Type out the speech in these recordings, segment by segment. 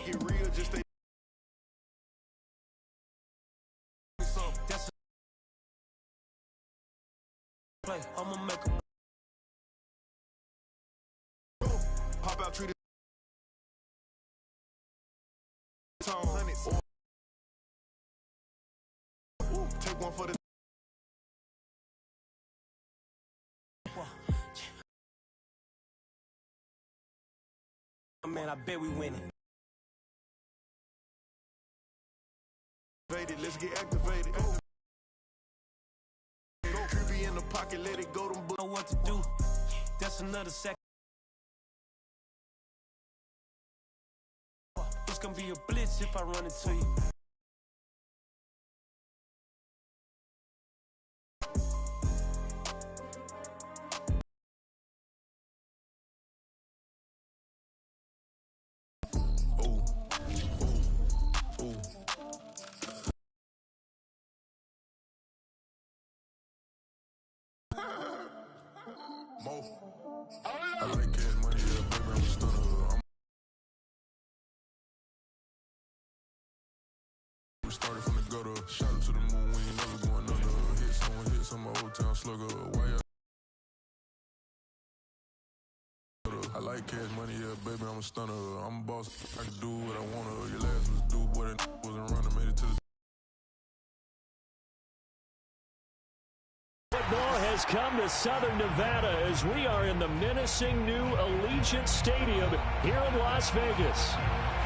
make it real, just stay. That's play. I'ma make a pop out, treat it. Take one for the. Man, I bet we winning. Let's get activated. Go. Creepy in the pocket, let it go. Don't know what to do. That's another second. It's gonna be a blitz if I run into you. I like cash money, yeah, baby, I'm a stunner. We started from the gutter, shot it to the moon, we ain't never going under. Hit some old town slugger. Why I like cash money, yeah, baby, I'm a stunner. I'm a boss, I can do what I wanna. Your last was do, boy, that wasn't running, made it to the. Football has come to Southern Nevada as we are in the menacing new Allegiant Stadium here in Las Vegas.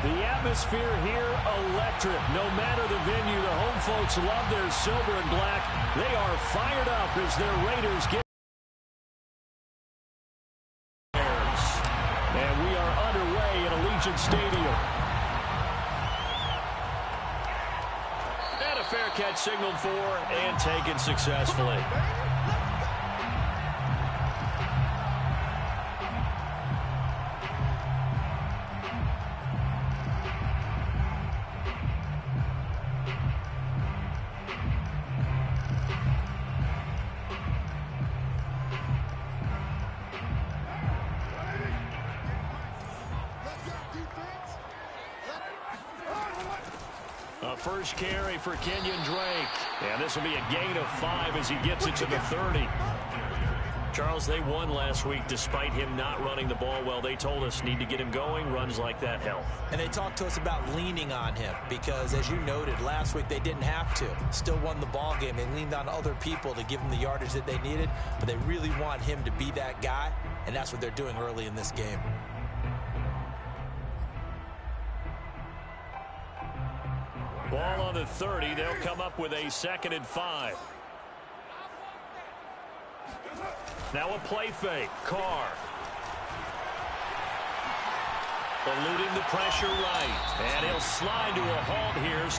The atmosphere here electric. No matter the venue, the home folks love their silver and black. They are fired up as their Raiders get. And we are underway at Allegiant Stadium. And a fair catch signaled for and taken successfully. First carry for Kenyon Drake. And this will be a gain of 5 as he gets it to the 30. Charles, they won last week despite him not running the ball well. They told us need to get him going. Runs like that help. And they talked to us about leaning on him because, as you noted, last week they didn't have to. Still won the ball game. They leaned on other people to give them the yardage that they needed, but they really want him to be that guy, and that's what they're doing early in this game. Ball on the 30. They'll come up with a 2nd and 5. Now a play fake. Carr. Eluding the pressure right. And he'll slide to a halt here.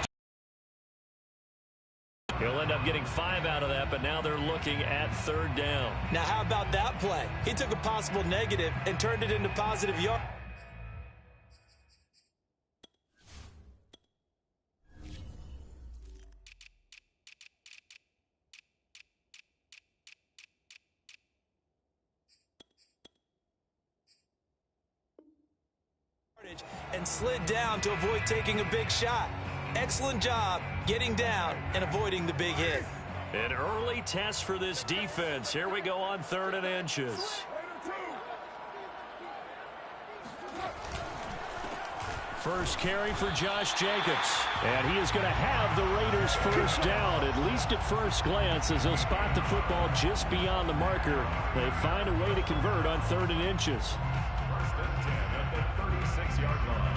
He'll end up getting 5 out of that, but now they're looking at 3rd down. Now how about that play? He took a possible negative and turned it into positive yard. And slid down to avoid taking a big shot. Excellent job getting down and avoiding the big hit. An early test for this defense. Here we go on 3rd and inches. First carry for Josh Jacobs. And he is going to have the Raiders first down, at least at first glance, as they'll spot the football just beyond the marker. They find a way to convert on 3rd and inches. First and 10 at the 36-yard line.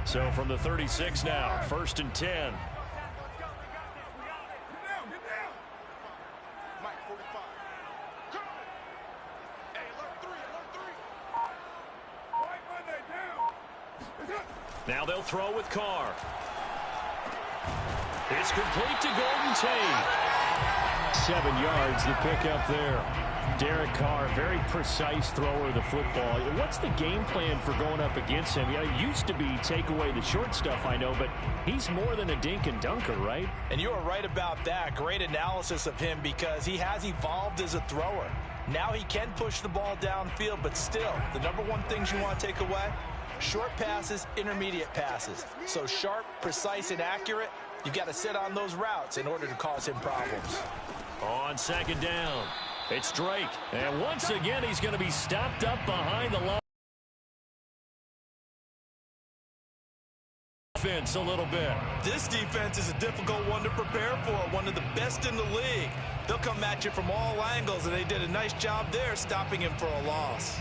So from the 36 now, 1st and 10. Now they'll throw with Carr. It's complete to Golden Tate. 7 yards the pickup there. Derek Carr, very precise thrower of the football. What's the game plan for going up against him? Yeah, it used to be take away the short stuff, I know, but he's more than a dink and dunker, right? And you are right about that. Great analysis of him because he has evolved as a thrower. Now he can push the ball downfield, but still, the number one things you want to take away, short passes, intermediate passes. So sharp, precise, and accurate, you've got to sit on those routes in order to cause him problems. On second down, it's Drake. And once again, he's going to be stopped up behind the line. Defense a little bit. This defense is a difficult one to prepare for, one of the best in the league. They'll come at you from all angles, and they did a nice job there stopping him for a loss.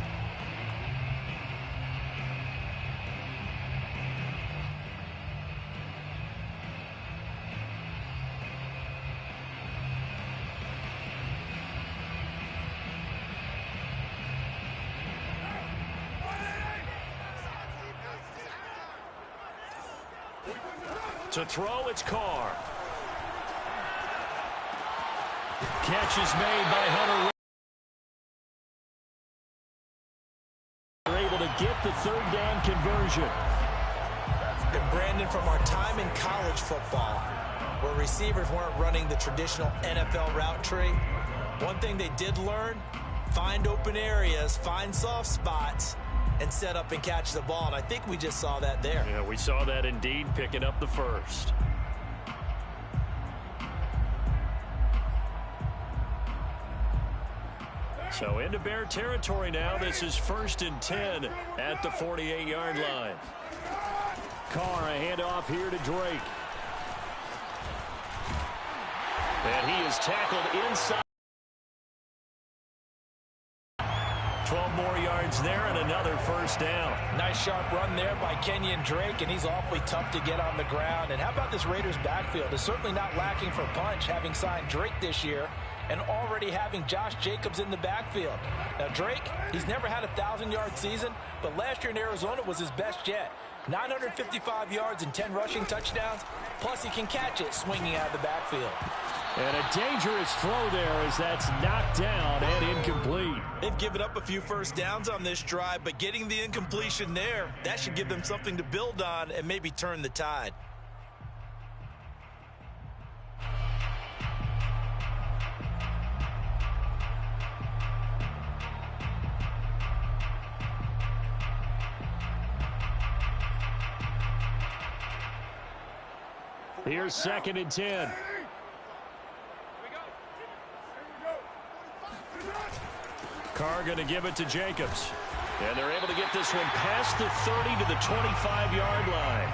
To throw, it's Carr. Catch is made by Hunter. They're able to get the third down conversion. And Brandon, from our time in college football, where receivers weren't running the traditional NFL route tree, one thing they did learn, find open areas, find soft spots, and set up and catch the ball. And I think we just saw that there. Yeah, we saw that indeed, picking up the first. So into Bear territory now. This is 1st and 10 at the 48-yard line. Carr, a handoff here to Drake. And he is tackled inside. 12 more yards there and another first down. Nice sharp run there by Kenyon Drake, and he's awfully tough to get on the ground. And how about this Raiders backfield? It's certainly not lacking for punch, having signed Drake this year and already having Josh Jacobs in the backfield. Now Drake, he's never had a 1,000-yard season, but last year in Arizona was his best yet. 955 yards and 10 rushing touchdowns, plus he can catch it swinging out of the backfield. And a dangerous throw there as that's knocked down and incomplete. They've given up a few first downs on this drive, but getting the incompletion there, that should give them something to build on and maybe turn the tide. Here's 2nd and 10. Carr going to give it to Jacobs. And they're able to get this one past the 30 to the 25-yard line.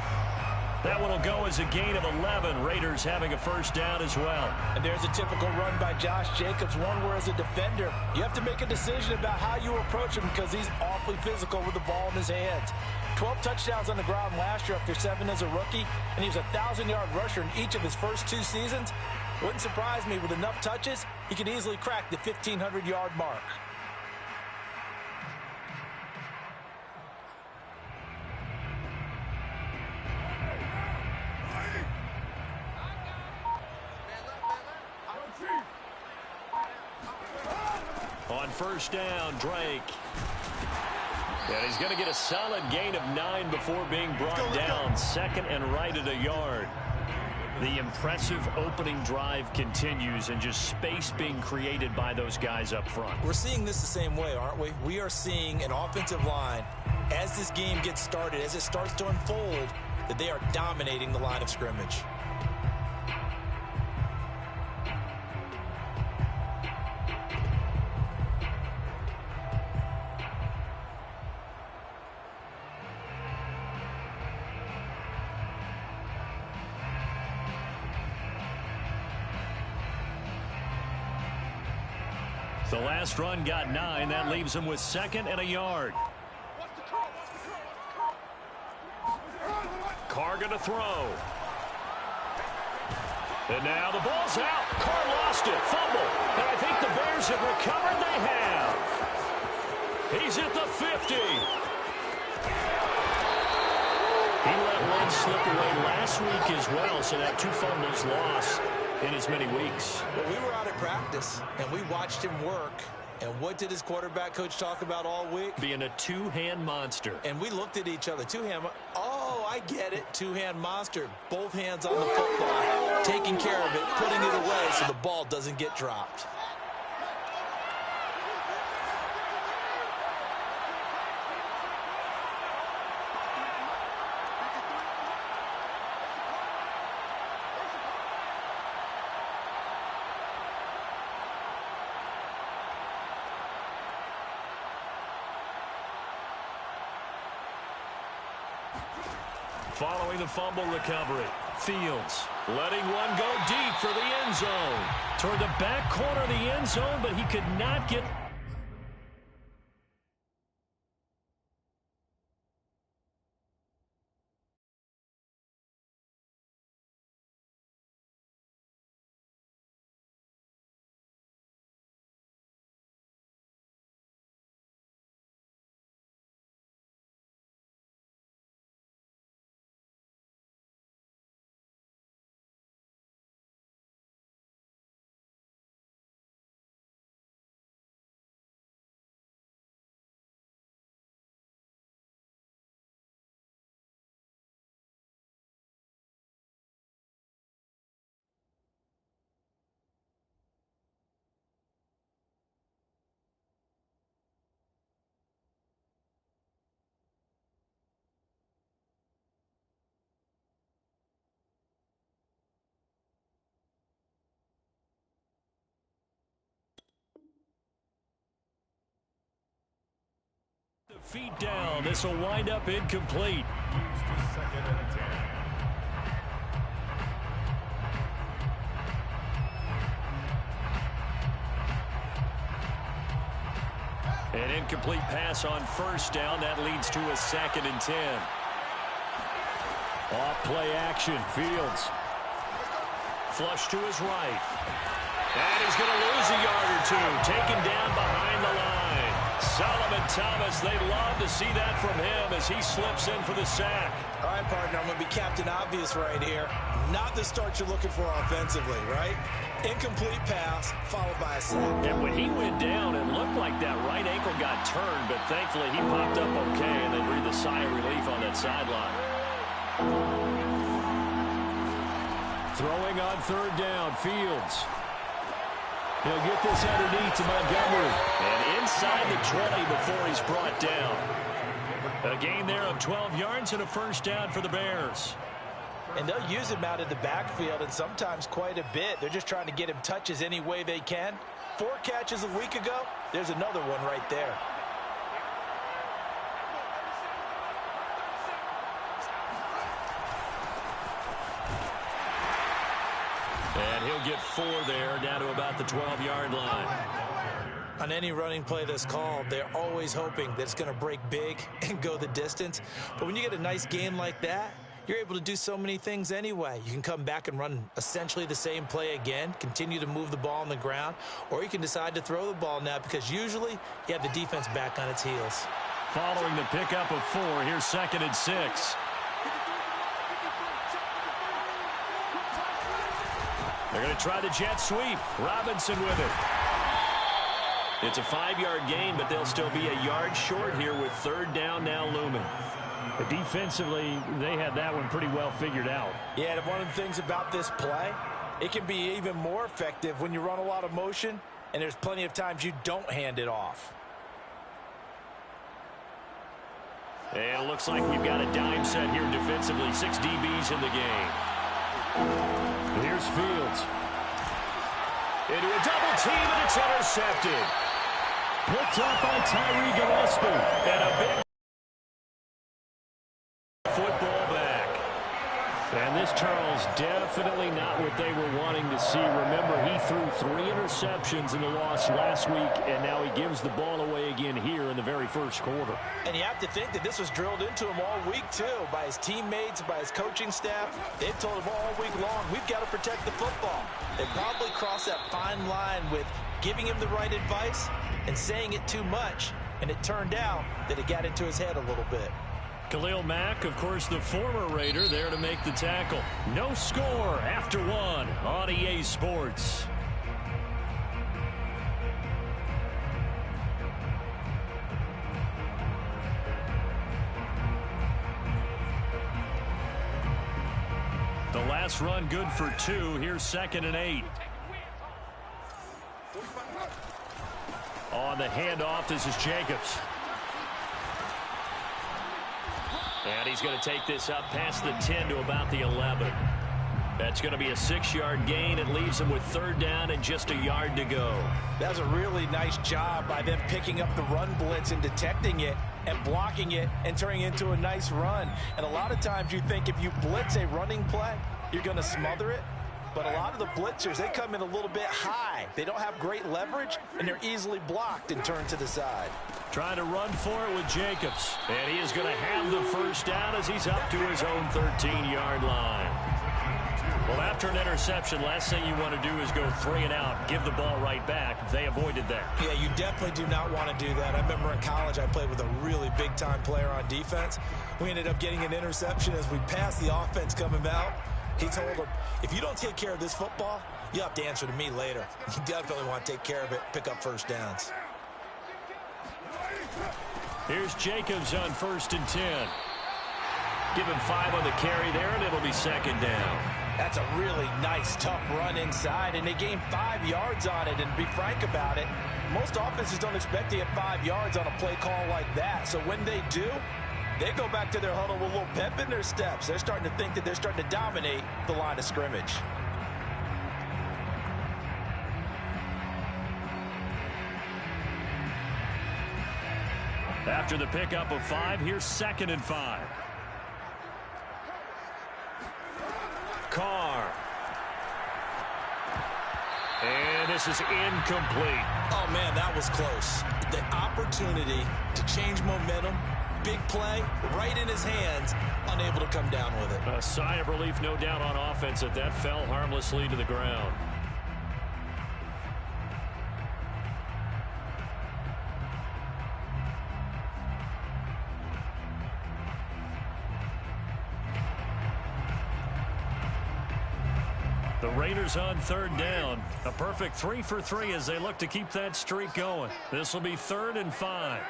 That one will go as a gain of 11. Raiders having a first down as well. And there's a typical run by Josh Jacobs, one where as a defender, you have to make a decision about how you approach him because he's awfully physical with the ball in his hands. 12 touchdowns on the ground last year after 7 as a rookie, and he was a 1,000-yard rusher in each of his first 2 seasons. Wouldn't surprise me, with enough touches, he could easily crack the 1,500-yard mark. On first down, Drake. And he's going to get a solid gain of 9 before being brought down. Second and right at a yard. The impressive opening drive continues, and just space being created by those guys up front. We're seeing this the same way, aren't we? We are seeing an offensive line, as this game gets started, as it starts to unfold, that they are dominating the line of scrimmage. The last run got 9. That leaves him with 2nd and a yard. Carr going to throw. And now the ball's out. Carr lost it. Fumble. And I think the Bears have recovered. They have. He's at the 50. He let one slip away last week as well, so that 2 fumbles lost in as many weeks. Well, we were out at practice, and we watched him work, And what did his quarterback coach talk about all week? Being a two-hand monster. And we looked at each other. Oh, I get it. Two-hand monster. Both hands on the football. Taking care of it, putting it away so the ball doesn't get dropped. Following the fumble recovery, Fields letting one go deep for the end zone. Toward the back corner of the end zone, but he could not get... Feet down. This will wind up incomplete. Second and 10. An incomplete pass on first down. That leads to a 2nd and 10. Off play action. Fields. Flush to his right. And he's going to lose a yard or two. Taken down behind the line. Solomon Thomas, they love to see that from him as he slips in for the sack. All right, partner, I'm going to be Captain Obvious right here. Not the start you're looking for offensively, right? Incomplete pass, followed by a sack. And when he went down, it looked like that right ankle got turned, but thankfully he popped up okay and then breathed a sigh of relief on that sideline. Throwing on 3rd down, Fields. He'll get this underneath to Montgomery. And inside the 20 before he's brought down. A gain there of 12 yards and a 1st down for the Bears. And they'll use him out of the backfield, and sometimes quite a bit. They're just trying to get him touches any way they can. 4 catches a week ago. There's another one right there. And he'll get 4 there, down to about the 12-yard line. On any running play that's called, they're always hoping that it's going to break big and go the distance. But when you get a nice gain like that, you're able to do so many things anyway. You can come back and run essentially the same play again, continue to move the ball on the ground, or you can decide to throw the ball now because usually you have the defense back on its heels. Following the pickup of 4, here's 2nd and 6. They're going to try the jet sweep. Robinson with it. It's a 5-yard gain, but they'll still be a yard short here with 3rd down now looming. But defensively, they had that one pretty well figured out. Yeah, and one of the things about this play, it can be even more effective when you run a lot of motion, and there's plenty of times you don't hand it off. And it looks like we've got a dime set here defensively. 6 DBs in the game. Here's Fields. Into a double team, and it's intercepted. Picked up by Tyree Gillespie. And a big football back. And this, Charles, definitely not what they were wanting to see. Remember, he threw 3 interceptions in the loss last week, and now he gives the ball away again here in the very first quarter. And you have to think that this was drilled into him all week, too, by his teammates, by his coaching staff. They've told him all week long, we've got to protect the football. They probably crossed that fine line with giving him the right advice and saying it too much, and it turned out that it got into his head a little bit. Khalil Mack, of course, the former Raider, there to make the tackle. No score after 1 on EA Sports. this run good for 2. Here's 2nd and 8. On the handoff, this is Jacobs. And he's going to take this up past the 10 to about the 11. That's going to be a 6-yard gain. It leaves him with 3rd down and just a yard to go. That was a really nice job by them picking up the run blitz and detecting it and blocking it and turning it into a nice run. And a lot of times you think if you blitz a running play, you're going to smother it. But a lot of the blitzers, they come in a little bit high. They don't have great leverage, and they're easily blocked and turned to the side. Trying to run for it with Jacobs. And he is going to have the 1st down as he's up to his own 13-yard line. Well, after an interception, last thing you want to do is go 3 and out, give the ball right back. They avoided that. Yeah, you definitely do not want to do that. I remember in college I played with a really big-time player on defense. We ended up getting an interception as we passed the offense coming out. He told him, if you don't take care of this football, you have to answer to me later. You definitely want to take care of it, pick up 1st downs. Here's Jacobs on 1st and 10. Give him 5 on the carry there, and it'll be 2nd down. That's a really nice, tough run inside, and they gained 5 yards on it. And to be frank about it, most offenses don't expect to get 5 yards on a play call like that. So when they do, they go back to their huddle with a little pep in their steps. They're starting to think that they're starting to dominate the line of scrimmage. After the pickup of 5, here's 2nd and 5. Carr. And this is incomplete. Oh, man, that was close. The opportunity to change momentum, big play, right in his hands, unable to come down with it. A sigh of relief, no doubt, on offense that fell harmlessly to the ground. The Raiders on 3rd down. A perfect 3 for 3 as they look to keep that streak going. This will be 3rd and 5.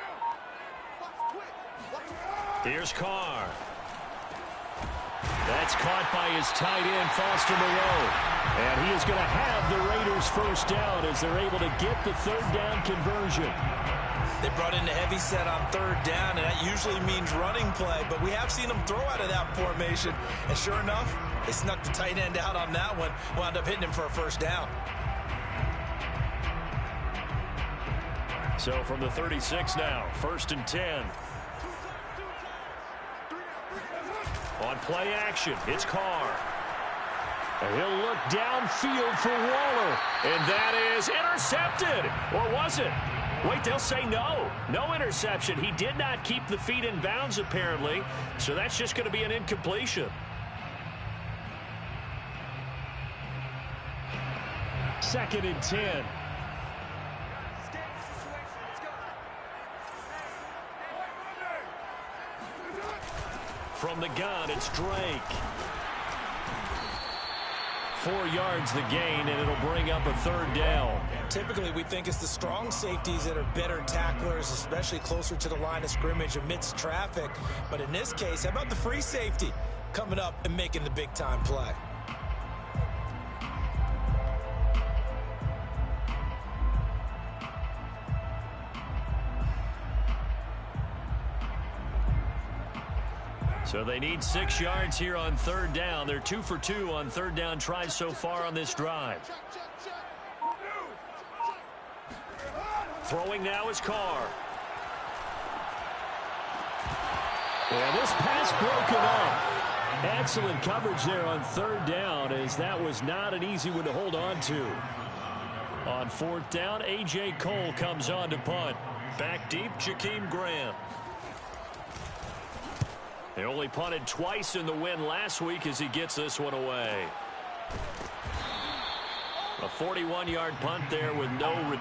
Here's Carr. That's caught by his tight end, Foster Moreau. And he is going to have the Raiders 1st down as they're able to get the 3rd down conversion. They brought in the heavy set on 3rd down, and that usually means running play. But we have seen them throw out of that formation. And sure enough, they snuck the tight end out on that one. Wound up hitting him for a 1st down. So from the 36 now, 1st and 10. On play action, it's Carr. And he'll look downfield for Waller. And that is intercepted. Or was it? Wait, they'll say no. No interception. He did not keep the feet in bounds, apparently. So that's just going to be an incompletion. 2nd and 10. From the gun, it's Drake. 4 yards the gain, and it'll bring up a 3rd down. Typically, we think it's the strong safeties that are better tacklers, especially closer to the line of scrimmage amidst traffic. But in this case, how about the free safety coming up and making the big-time play? So they need 6 yards here on 3rd down. They're 2 for 2 on 3rd down tries so far on this drive. Throwing now is Carr. And this pass broken up. Excellent coverage there on 3rd down, as that was not an easy one to hold on to. On 4th down, A.J. Cole comes on to punt. Back deep, Jakeem Graham. They only punted twice in the win last week as he gets this one away. A 41-yard punt there with no return.